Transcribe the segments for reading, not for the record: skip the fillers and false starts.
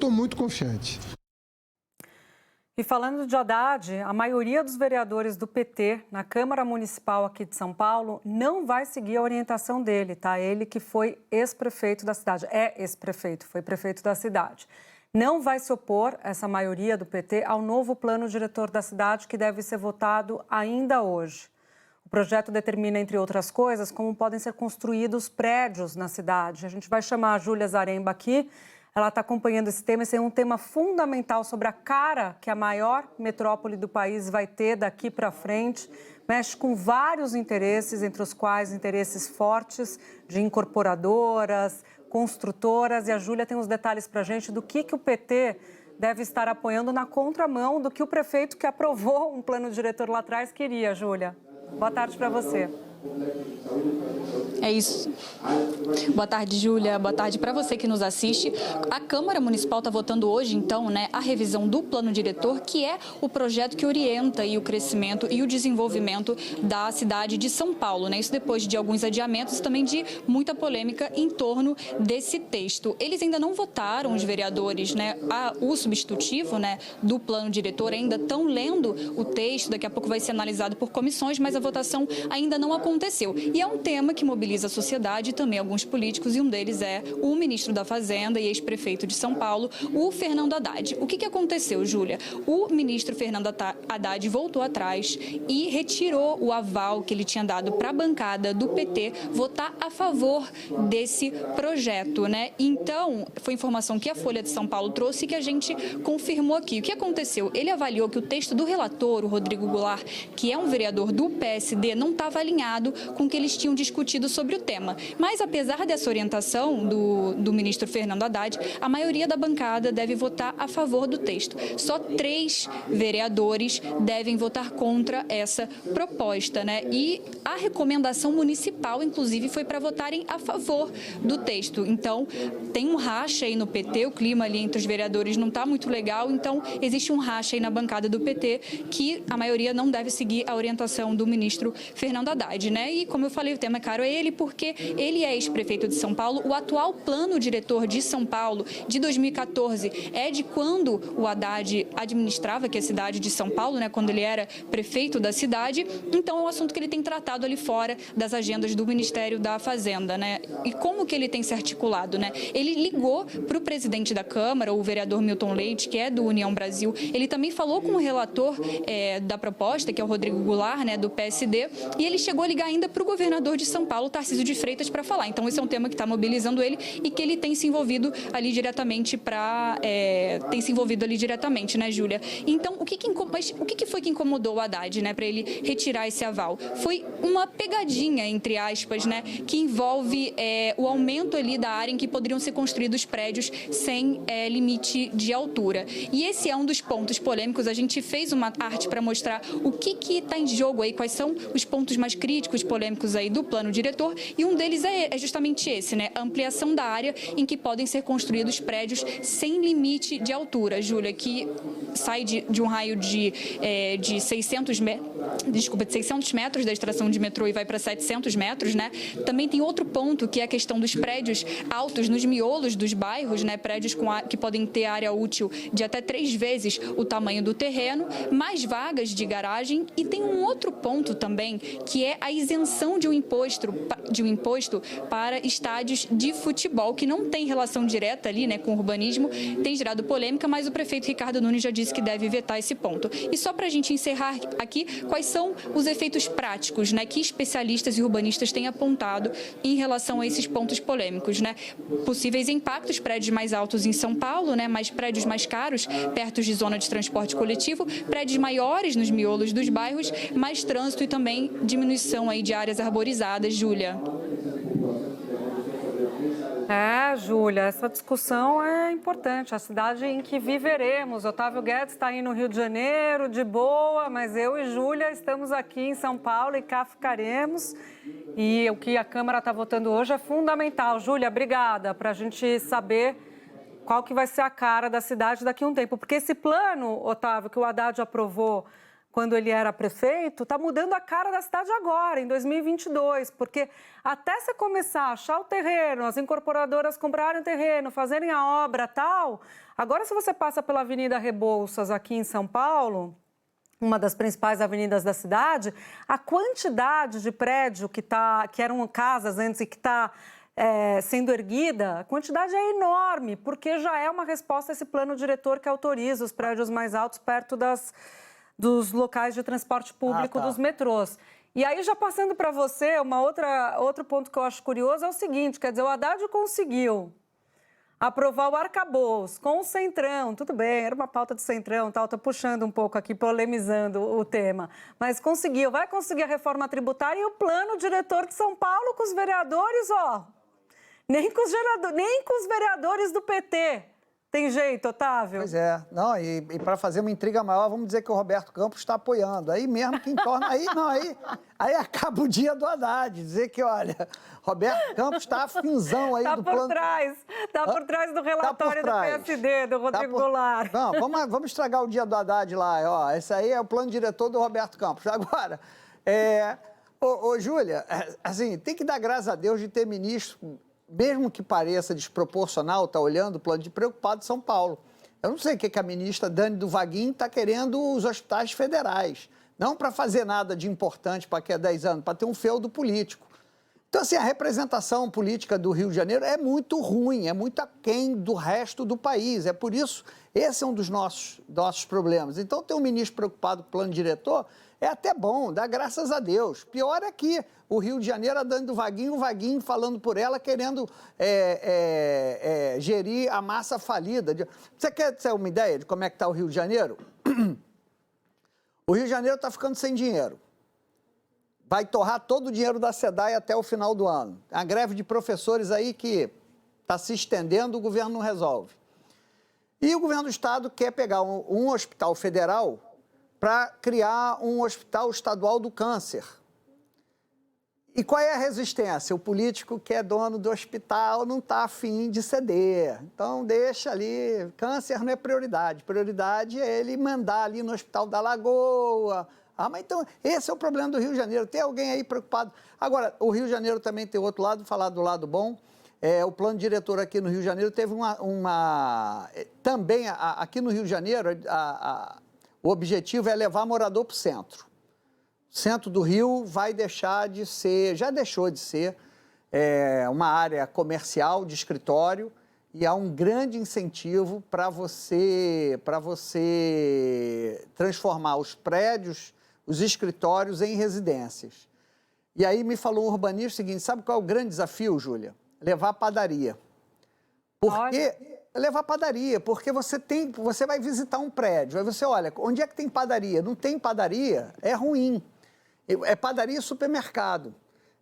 estou muito confiante. E falando de Haddad, a maioria dos vereadores do PT na Câmara Municipal aqui de São Paulo não vai seguir a orientação dele, tá? Ele que foi ex-prefeito da cidade, ex-prefeito, foi prefeito da cidade. Não vai se opor, essa maioria do PT, ao novo plano diretor da cidade que deve ser votado ainda hoje. O projeto determina, entre outras coisas, como podem ser construídos prédios na cidade. A gente vai chamar a Júlia Zaremba aqui. Ela está acompanhando esse tema. Esse é um tema fundamental sobre a cara que a maior metrópole do país vai ter daqui para frente. Mexe com vários interesses, entre os quais interesses fortes de incorporadoras, construtoras. E a Júlia tem os detalhes para a gente do que o PT deve estar apoiando na contramão do que o prefeito que aprovou um plano diretor lá atrás queria, Júlia. Boa tarde para você. É isso. Boa tarde, Júlia. Boa tarde para você que nos assiste. A Câmara Municipal está votando hoje, então, a revisão do plano diretor, que é o projeto que orienta o crescimento e o desenvolvimento da cidade de São Paulo. Isso depois de alguns adiamentos e também de muita polêmica em torno desse texto. Eles ainda não votaram, os vereadores, o substitutivo do plano diretor, ainda estão lendo o texto, daqui a pouco vai ser analisado por comissões, mas a votação ainda não aconteceu. E é um tema que mobiliza a sociedade e também alguns políticos, e um deles é o ministro da Fazenda e ex-prefeito de São Paulo, o Fernando Haddad. O que aconteceu, Júlia? O ministro Fernando Haddad voltou atrás e retirou o aval que ele tinha dado para a bancada do PT votar a favor desse projeto, Então, foi informação que a Folha de São Paulo trouxe e que a gente confirmou aqui. O que aconteceu? Ele avaliou que o texto do relator, o Rodrigo Goulart, que é um vereador do PSD, não estava alinhado com o que eles tinham discutido sobre o tema. Mas, apesar dessa orientação do ministro Fernando Haddad, a maioria da bancada deve votar a favor do texto. Só 3 vereadores devem votar contra essa proposta, E a recomendação municipal, inclusive, foi para votarem a favor do texto. Então, tem um racha aí no PT, o clima ali entre os vereadores não está muito legal, então existe um racha aí na bancada do PT que a maioria não deve seguir a orientação do ministro Fernando Haddad, E, como eu falei, o tema é caro a ele porque ele é ex-prefeito de São Paulo. O atual plano diretor de São Paulo, de 2014, é de quando o Haddad administrava aqui a cidade de São Paulo, quando ele era prefeito da cidade. Então, é um assunto que ele tem tratado ali fora das agendas do Ministério da Fazenda, E como que ele tem se articulado, Ele ligou para o presidente da Câmara, o vereador Milton Leite, que é do União Brasil. Ele também falou com o relator da proposta, que é o Rodrigo Goulart, do PSD, e ele chegou a ligar ainda para o governador de São Paulo, Tarcísio de Freitas, para falar. Então, esse é um tema que está mobilizando ele e que ele tem se envolvido ali diretamente Júlia? Então, o que foi que incomodou o Haddad, para ele retirar esse aval? Foi uma pegadinha, entre aspas, que envolve o aumento ali da área em que poderiam ser construídos prédios sem limite de altura. E esse é um dos pontos polêmicos. A gente fez uma arte para mostrar o que está em jogo aí, quais são os pontos mais críticos, polêmicos aí do plano diretor, e um deles é justamente esse, a ampliação da área em que podem ser construídos prédios sem limite de altura, Júlia, que sai de um raio de 600 metros da estação de metrô e vai para 700 metros, Também tem outro ponto, que é a questão dos prédios altos nos miolos dos bairros, prédios que podem ter área útil de até 3 vezes o tamanho do terreno, mais vagas de garagem, e tem um outro ponto também, que é a isenção de um imposto para estádios de futebol, que não tem relação direta ali, com o urbanismo, tem gerado polêmica, mas o prefeito Ricardo Nunes já disse que deve vetar esse ponto. E só para a gente encerrar aqui, quais são os efeitos práticos, que especialistas e urbanistas têm apontado em relação a esses pontos polêmicos, Possíveis impactos: prédios mais altos em São Paulo, mais prédios mais caros perto de zona de transporte coletivo, prédios maiores nos miolos dos bairros, mais trânsito e também diminuição aí de áreas arborizadas, Júlia. Júlia, essa discussão é importante. A cidade em que viveremos. Otávio Guedes está aí no Rio de Janeiro, de boa, mas eu e Júlia estamos aqui em São Paulo e cá ficaremos. E o que a Câmara está votando hoje é fundamental. Júlia, obrigada, para a gente saber qual que vai ser a cara da cidade daqui a um tempo. Porque esse plano, Otávio, que o Haddad aprovou quando ele era prefeito, está mudando a cara da cidade agora, em 2022, porque até você começar a achar o terreno, as incorporadoras comprarem o terreno, fazerem a obra tal, agora se você passa pela Avenida Rebouças aqui em São Paulo, uma das principais avenidas da cidade, a quantidade de prédio que eram casas antes e que está sendo erguida, a quantidade é enorme, porque já é uma resposta a esse plano diretor que autoriza os prédios mais altos perto dos locais de transporte público, dos metrôs. E aí, já passando para você, outro ponto que eu acho curioso é o seguinte, quer dizer, o Haddad conseguiu aprovar o arcabouço com o Centrão, tudo bem, era uma pauta do Centrão, tal, tô puxando um pouco aqui, polemizando o tema, mas vai conseguir a reforma tributária e o plano diretor de São Paulo com os vereadores, nem com os vereadores do PT. Tem jeito, Otávio? Pois é. Não, e para fazer uma intriga maior, vamos dizer que o Roberto Campos está apoiando. Aí mesmo quem torna... Aí acaba o dia do Haddad. Dizer que, olha, Roberto Campos está afinzão aí do plano... Está por trás do relatório do PSD, do Rodrigo Goulart. Não, vamos estragar o dia do Haddad lá. Esse aí é o plano diretor do Roberto Campos. Agora, Júlia, assim, tem que dar graças a Deus de ter ministro... mesmo que pareça desproporcional, está olhando o plano de preocupado de São Paulo. Eu não sei o que a ministra Dani do Vaguinho está querendo os hospitais federais. Não para fazer nada de importante para daqui a 10 anos, para ter um feudo político. Então, assim, a representação política do Rio de Janeiro é muito ruim, é muito aquém do resto do país. É por isso, esse é um dos nossos problemas. Então, ter um ministro preocupado com o plano diretor é até bom, dá graças a Deus. Pior é que o Rio de Janeiro, a Dani do Vaguinho, o Vaguinho falando por ela, querendo gerir a massa falida. Você quer ter uma ideia de como é que está o Rio de Janeiro? O Rio de Janeiro está ficando sem dinheiro. Vai torrar todo o dinheiro da SEDAI até o final do ano. A greve de professores aí que está se estendendo, o governo não resolve. E o governo do estado quer pegar um hospital federal para criar um hospital estadual do câncer. E qual é a resistência? O político que é dono do hospital não está afim de ceder. Então, deixa ali. Câncer não é prioridade. Prioridade é ele mandar ali no Hospital da Lagoa. Mas então, esse é o problema do Rio de Janeiro. Tem alguém aí preocupado. Agora, o Rio de Janeiro também tem outro lado, falar do lado bom. O plano diretor aqui no Rio de Janeiro teve também, aqui no Rio de Janeiro, o objetivo é levar morador para o centro. O centro do Rio vai deixar de ser, já deixou de ser, uma área comercial de escritório e há um grande incentivo para você transformar os prédios, os escritórios em residências. E aí me falou um urbanista o seguinte, sabe qual é o grande desafio, Júlia? Levar a padaria. Levar padaria, porque você vai visitar um prédio, aí você olha, onde é que tem padaria? Não tem padaria, é ruim. É padaria e supermercado.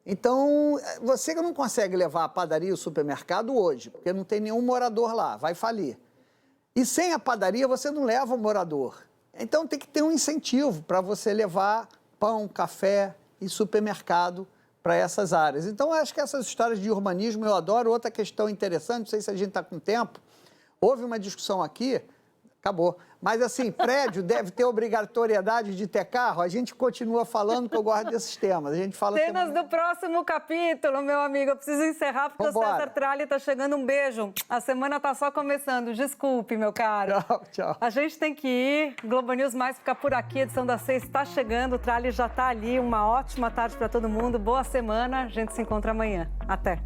Então, você não consegue levar a padaria e o supermercado hoje, porque não tem nenhum morador lá, vai falir. E sem a padaria, você não leva o morador. Então, tem que ter um incentivo para você levar pão, café e supermercado para essas áreas. Então, eu acho que essas histórias de urbanismo eu adoro. Outra questão interessante, não sei se a gente está com tempo, houve uma discussão aqui, acabou. Mas, assim, prédio deve ter obrigatoriedade de ter carro? A gente continua falando que eu gosto desses temas. A gente fala... Cenas do próximo capítulo, meu amigo. Eu preciso encerrar porque o César Tralli está chegando. Um beijo. A semana está só começando. Desculpe, meu caro. Tchau, tchau. A gente tem que ir. Globo News Mais fica por aqui. A edição das 6 está chegando. O Tralli já está ali. Uma ótima tarde para todo mundo. Boa semana. A gente se encontra amanhã. Até.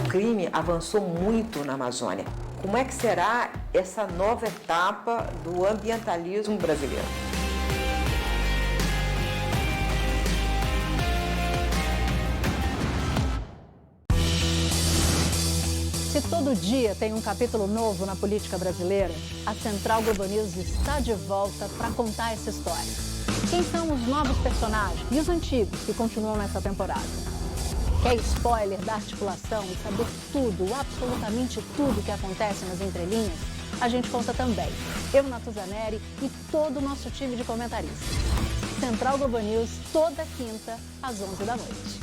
O crime avançou muito na Amazônia. Como é que será essa nova etapa do ambientalismo brasileiro? Se todo dia tem um capítulo novo na política brasileira, a Central Globo News está de volta para contar essa história. Quem são os novos personagens e os antigos que continuam nessa temporada? Quer spoiler da articulação e saber tudo, absolutamente tudo que acontece nas entrelinhas? A gente conta também. Eu, Natuzaneri e todo o nosso time de comentaristas. Central Globo News, toda quinta, às 11 da noite.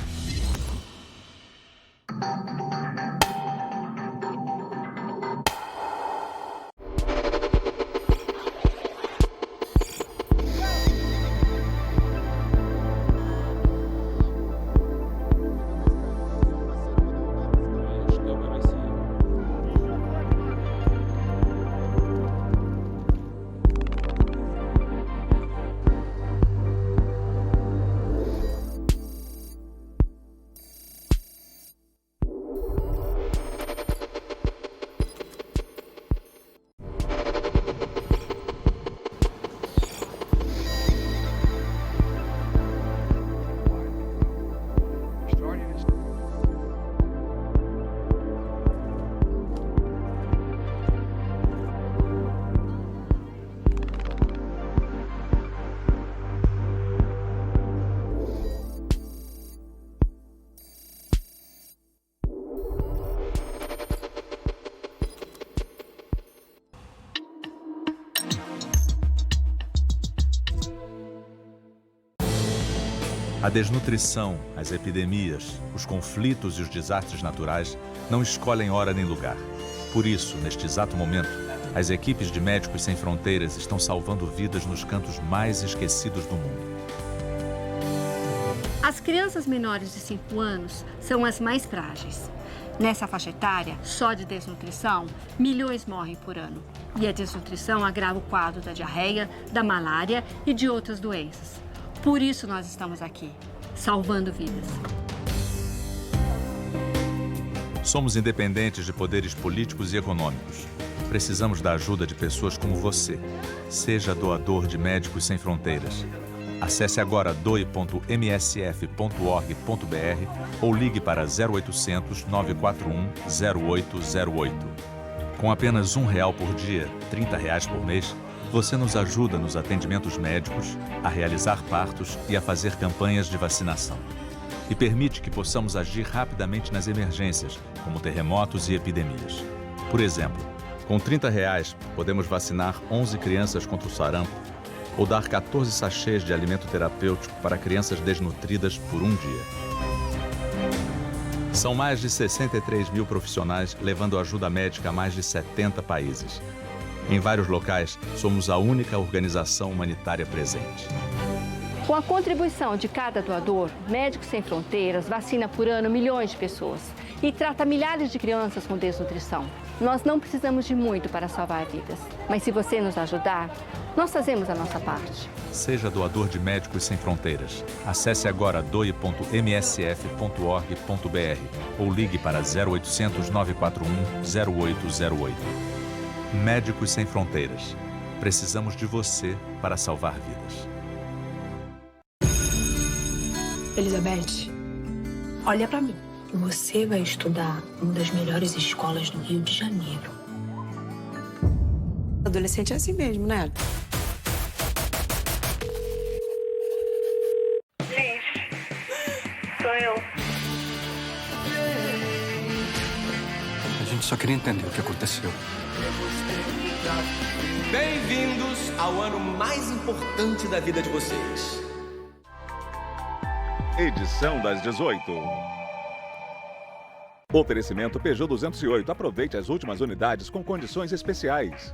A desnutrição, as epidemias, os conflitos e os desastres naturais não escolhem hora nem lugar. Por isso, neste exato momento, as equipes de Médicos Sem Fronteiras estão salvando vidas nos cantos mais esquecidos do mundo. As crianças menores de 5 anos são as mais frágeis. Nessa faixa etária, só de desnutrição, milhões morrem por ano. E a desnutrição agrava o quadro da diarreia, da malária e de outras doenças. Por isso nós estamos aqui, salvando vidas. Somos independentes de poderes políticos e econômicos. Precisamos da ajuda de pessoas como você. Seja doador de Médicos Sem Fronteiras. Acesse agora doe.msf.org.br ou ligue para 0800 941 0808. Com apenas R$1 por dia, R$30 por mês, você nos ajuda nos atendimentos médicos, a realizar partos e a fazer campanhas de vacinação. E permite que possamos agir rapidamente nas emergências, como terremotos e epidemias. Por exemplo, com R$30 podemos vacinar 11 crianças contra o sarampo ou dar 14 sachês de alimento terapêutico para crianças desnutridas por um dia. São mais de 63 mil profissionais levando ajuda médica a mais de 70 países. Em vários locais, somos a única organização humanitária presente. Com a contribuição de cada doador, Médicos Sem Fronteiras vacina por ano milhões de pessoas e trata milhares de crianças com desnutrição. Nós não precisamos de muito para salvar vidas, mas se você nos ajudar, nós fazemos a nossa parte. Seja doador de Médicos Sem Fronteiras. Acesse agora doe.msf.org.br ou ligue para 0800 941 0808. Médicos Sem Fronteiras. Precisamos de você para salvar vidas. Elizabeth, olha pra mim. Você vai estudar em uma das melhores escolas do Rio de Janeiro. Adolescente é assim mesmo, né? Liz, sou eu. A gente só queria entender o que aconteceu. Bem-vindos ao ano mais importante da vida de vocês. Edição das 18. Oferecimento Peugeot 208. Aproveite as últimas unidades com condições especiais.